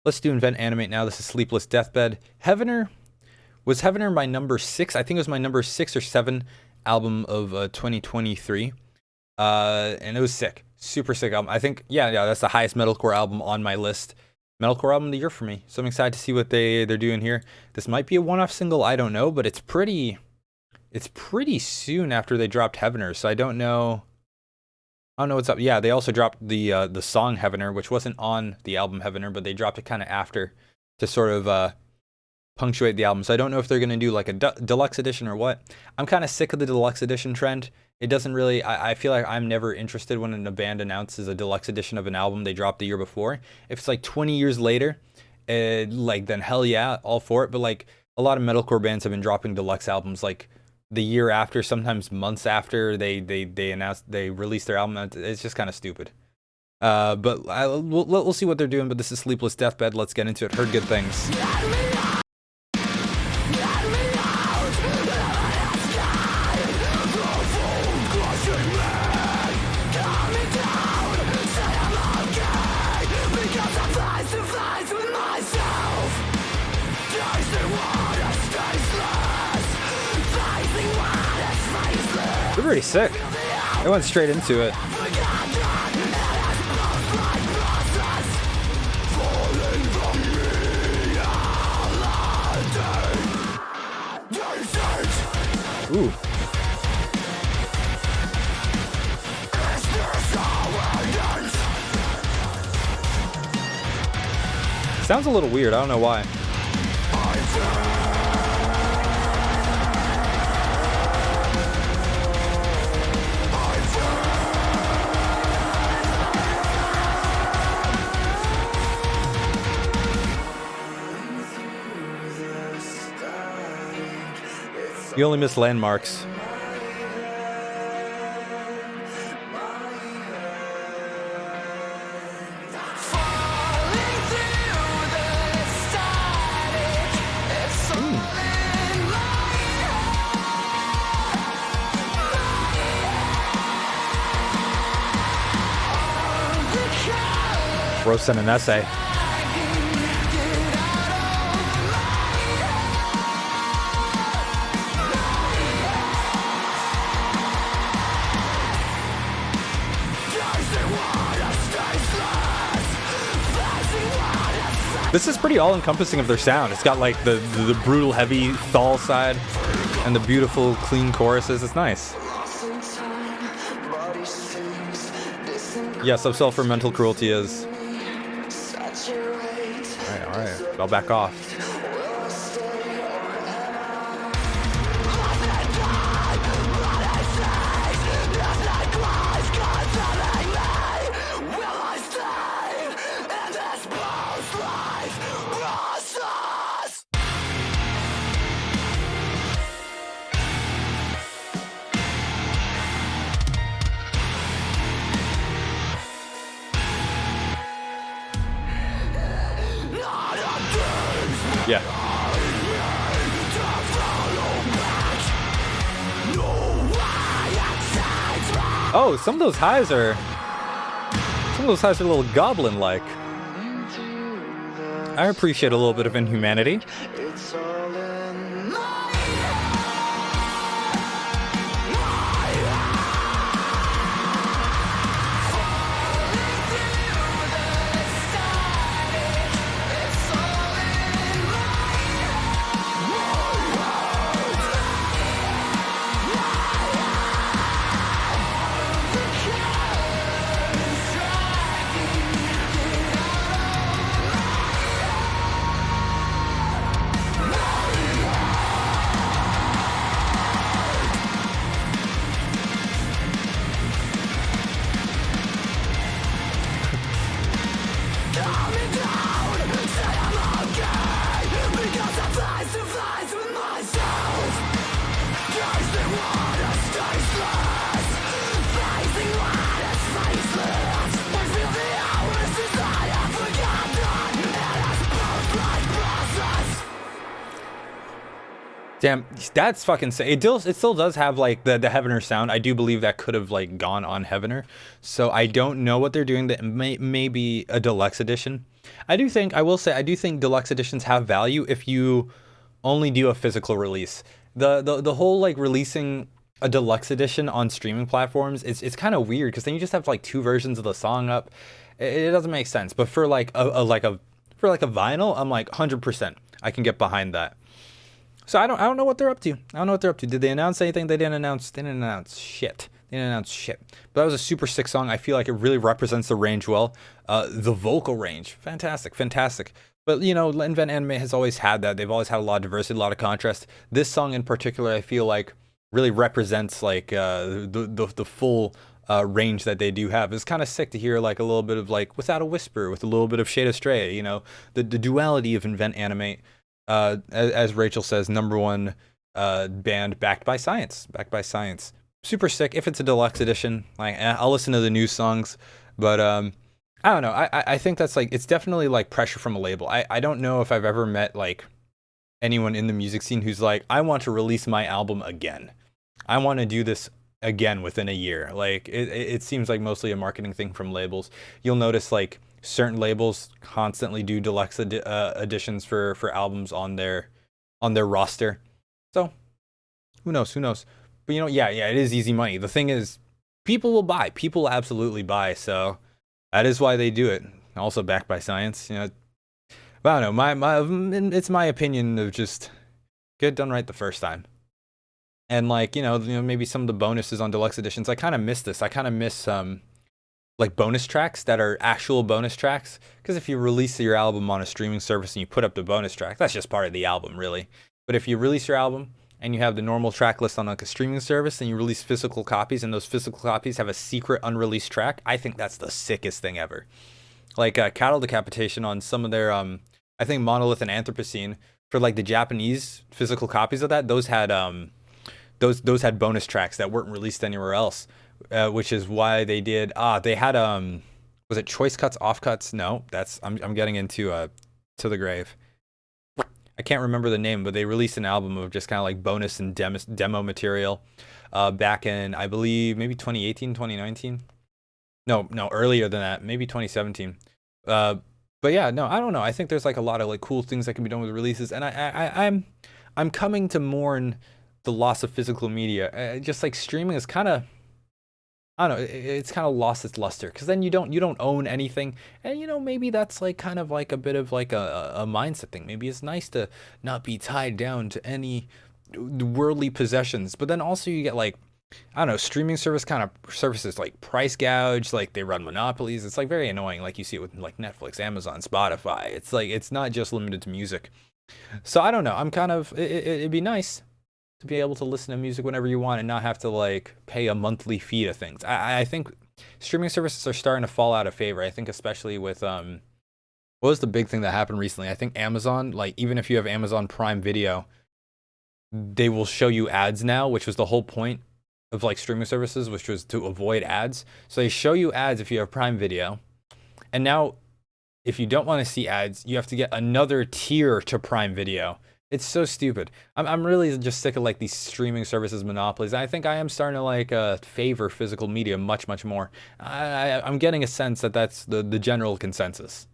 Let's do Invent Animate now. This is Sleepless Deathbed. Heavener. Was Heavener my number 6? I think it was my number 6 or 7 album of 2023. And it was sick. Super sick album. I think, yeah, that's the highest metalcore album on my list. Metalcore album of the year for me. So I'm excited to see what they're doing here. This might be a one-off single, I don't know, but it's pretty soon after they dropped Heavener, so I don't know what's up. Yeah, they also dropped the song Heavener, which wasn't on the album Heavener, but they dropped it kind of after to sort of punctuate the album. So I don't know if they're going to do like a deluxe edition or what. I'm kind of sick of the deluxe edition trend. It doesn't really, I feel like I'm never interested when a band announces a deluxe edition of an album they dropped the year before. If it's like 20 years later, like then hell yeah, all for it. But like a lot of metalcore bands have been dropping deluxe albums like the year after, sometimes months after they release their album. It's just kind of stupid. But we'll see what they're doing. But this is Sleepless Deathbed. Let's get into it. Heard good things. They're pretty sick. They went straight into it. Ooh. Sounds a little weird. I don't know why. You only miss landmarks. Bro sent an essay. This is pretty all-encompassing of their sound. It's got like the brutal, heavy Thal side and the beautiful, clean choruses. It's nice. Yes, Subcell for Mental Cruelty is. All right. I'll back off. Yeah. Oh, some of those highs are a little goblin-like. I appreciate a little bit of inhumanity. Damn, that's fucking sick. It still does have like the Heavener sound. I do believe that could have like gone on Heavener. So I don't know what they're doing. That may be a deluxe edition. I will say I do think deluxe editions have value if you only do a physical release. The whole like releasing a deluxe edition on streaming platforms, it's kind of weird because then you just have like two versions of the song up. It doesn't make sense. But for like a vinyl, I'm like 100%. I can get behind that. So I don't know what they're up to. I don't know what they're up to. Did they announce anything? They didn't announce. They didn't announce shit. They didn't announce shit. But that was a super sick song. I feel like it really represents the range well. The vocal range, fantastic, fantastic. But you know, Invent Animate has always had that. They've always had a lot of diversity, a lot of contrast. This song in particular, I feel like really represents like the full range that they do have. It's kind of sick to hear like a little bit of like Without a Whisper with a little bit of Shade of Stray. You know, the duality of Invent Animate. As Rachel says, #1 band backed by science. Backed by science. Super sick. If it's a deluxe edition, like I'll listen to the new songs, but I don't know. I think that's like it's definitely like pressure from a label. I don't know if I've ever met like anyone in the music scene who's like, I want to release my album again. I want to do this again within a year. Like it seems like mostly a marketing thing from labels. You'll notice like certain labels constantly do deluxe editions for albums on their roster. So who knows? Who knows? But you know, yeah, it is easy money. The thing is, people will buy. People will absolutely buy. So that is why they do it. Also backed by science. You know, but I don't know. It's my opinion of just get it done right the first time. And like you know, maybe some of the bonuses on deluxe editions. I kind of miss this. I kind of miss like bonus tracks that are actual bonus tracks. Because if you release your album on a streaming service and you put up the bonus track, that's just part of the album, really. But if you release your album and you have the normal track list on like a streaming service and you release physical copies and those physical copies have a secret unreleased track, I think that's the sickest thing ever. Like Cattle Decapitation on some of their, I think Monolith and Anthropocene, for like the Japanese physical copies of that, those had those had bonus tracks that weren't released anywhere else. Which is why they did. They had was it choice cuts, off cuts? No, that's I'm getting into To the Grave. I can't remember the name, but they released an album of just kind of like bonus and demo material back in I believe maybe 2018, 2019. No, earlier than that, maybe 2017. But yeah, no, I don't know. I think there's like a lot of like cool things that can be done with releases, and I'm coming to mourn the loss of physical media. Just like streaming is kind of. I don't know, it's kind of lost its luster because then you don't own anything, and you know maybe that's like kind of like a bit of like a mindset thing. Maybe it's nice to not be tied down to any worldly possessions, but then also you get like I don't know streaming services like price gouge, like they run monopolies. It's like very annoying. Like you see it with like Netflix, Amazon, Spotify. It's like it's not just limited to music. So I don't know. I'm kind of it'd be nice to be able to listen to music whenever you want and not have to like pay a monthly fee to things. I think streaming services are starting to fall out of favor. I think especially with what was the big thing that happened recently? I think Amazon, like even if you have Amazon Prime Video, they will show you ads now, which was the whole point of like streaming services, which was to avoid ads. So they show you ads if you have Prime Video. And now if you don't want to see ads, you have to get another tier to Prime Video. It's so stupid. I'm really just sick of like these streaming services monopolies. I think I am starting to like favor physical media much more. I'm getting a sense that that's the general consensus.